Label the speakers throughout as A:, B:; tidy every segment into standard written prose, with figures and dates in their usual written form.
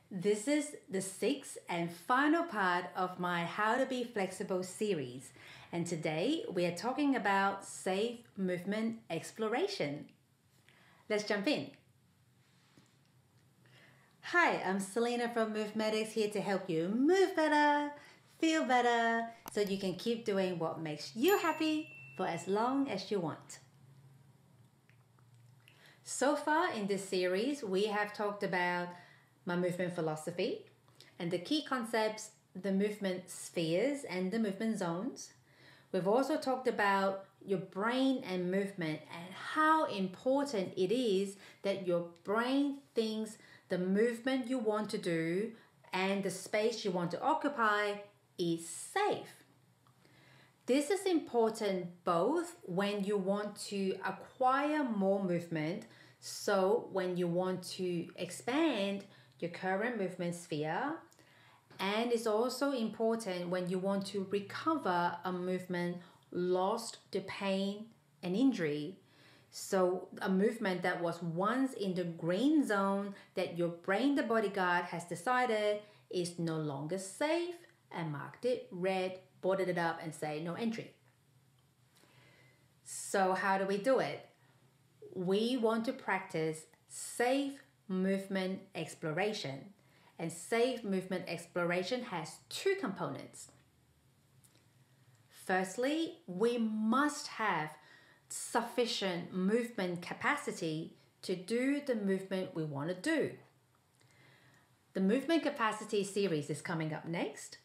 A: This is the sixth and final part of my How to Be Flexible series, and today we are talking about safe movement exploration. Let's jump in. Hi, I'm Selina from MoveMedics, here to help you move better, feel better, so you can keep doing what makes you happy for as long as you want. So far in this series, we have talked about my movement philosophy and the key concepts, the movement spheres and the movement zones. We've also talked about your brain and movement and how important it is that your brain thinks the movement you want to do and the space you want to occupy is safe. This is important both when you want to acquire more movement, so when you want to expand your current movement sphere, and it's also important when you want to recover a movement lost to pain and injury. So a movement that was once in the green zone that your brain, the bodyguard, has decided is no longer safe and marked it red, boarded it up and say no entry. So how do we do it? We want to practice safe movement exploration, and safe movement exploration has two components. Firstly, we must have sufficient movement capacity to do the movement we want to do. The movement capacity series is coming up next,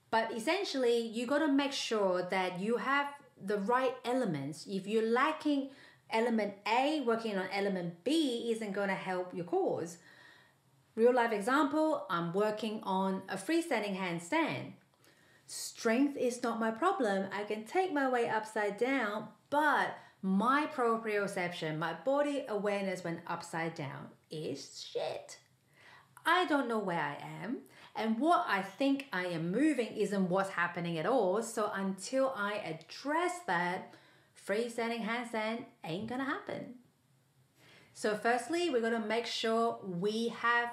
A: but essentially you got to make sure that you have the right elements. If you're lacking element A, working on element B isn't going to help your cause. Real life example, I'm working on a freestanding handstand. Strength is not my problem. I can take my way upside down, but my proprioception, my body awareness when upside down is shit. I don't know where I am, and what I think I am moving isn't what's happening at all. So until I address that, freestanding handstand ain't gonna happen. So firstly, we're gonna make sure we have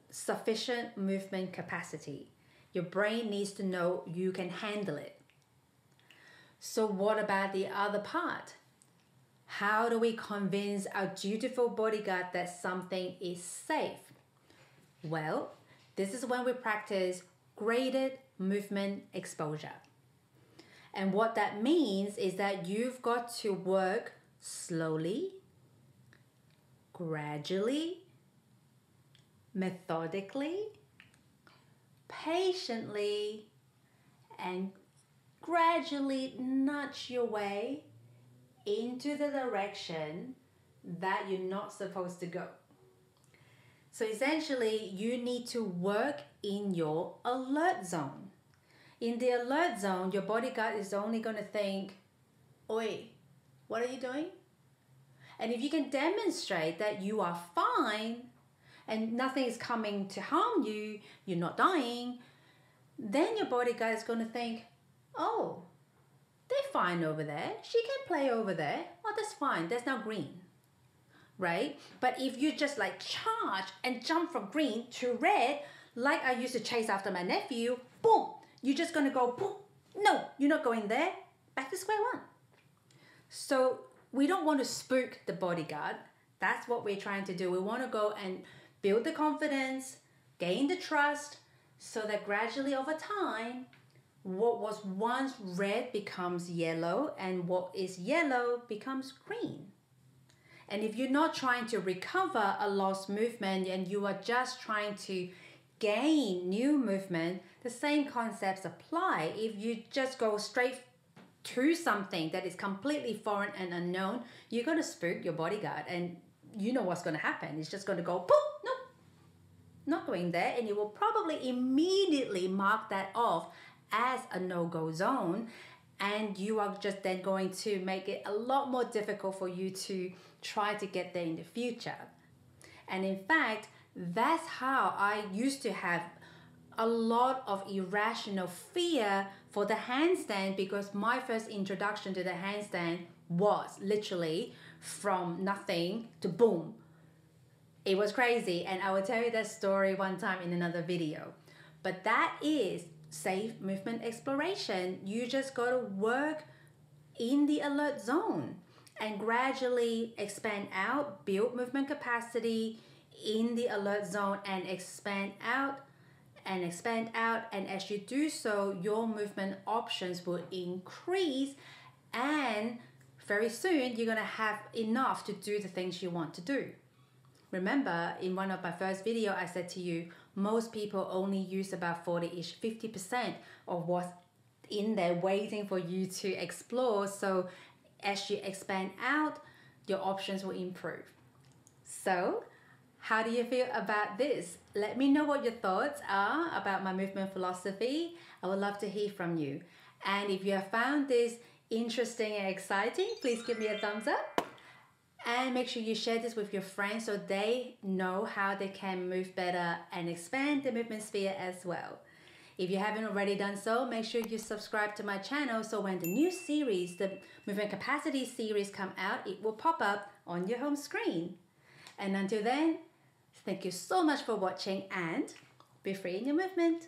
A: sufficient movement capacity. Your brain needs to know you can handle it. So what about the other part? How do we convince our dutiful bodyguard that something is safe? Well, this is when we practice graded movement exposure. And what that means is that you've got to work slowly, gradually, methodically, patiently, and gradually nudge your way into the direction that you're not supposed to go. So essentially, you need to work in your alert zone. In the alert zone, your bodyguard is only going to think, oi, what are you doing? And if you can demonstrate that you are fine and nothing is coming to harm you, you're not dying, then your bodyguard is going to think, oh, they're fine over there. She can play over there. Oh, that's fine. There's no green. Right? But if you just like charge and jump from green to red, like I used to chase after my nephew, boom, you're just going to go, boom. No, you're not going there. Back to square one. So we don't want to spook the bodyguard. That's what we're trying to do. We want to go and build the confidence, gain the trust, so that gradually over time, what was once red becomes yellow, and what is yellow becomes green. And if you're not trying to recover a lost movement and you are just trying to gain new movement, the same concepts apply. If you just go straight to something that is completely foreign and unknown, you're going to spook your bodyguard, and you know what's going to happen. It's just going to go, boom, nope, not going there, and you will probably immediately mark that off as a no-go zone, and you are just then going to make it a lot more difficult for you to try to get there in the future. And in fact, that's how I used to have a lot of irrational fear for the handstand, because my first introduction to the handstand was literally from nothing to boom. It was crazy, and I will tell you that story one time in another video. But that is safe movement exploration. You just got to work in the alert zone and gradually expand out, build movement capacity in the alert zone, and expand out and expand out. And as you do so, your movement options will increase, and very soon you're going to have enough to do the things you want to do. Remember, in one of my first video, I said to you, most people only use about 40-ish, 50% of what's in there waiting for you to explore. So as you expand out, your options will improve. So how do you feel about this? Let me know what your thoughts are about my movement philosophy. I would love to hear from you. And if you have found this interesting and exciting, please give me a thumbs up. And make sure you share this with your friends so they know how they can move better and expand the movement sphere as well. If you haven't already done so, make sure you subscribe to my channel so when the new series, the movement capacity series come out, it will pop up on your home screen. And until then, thank you so much for watching and be free in your movement.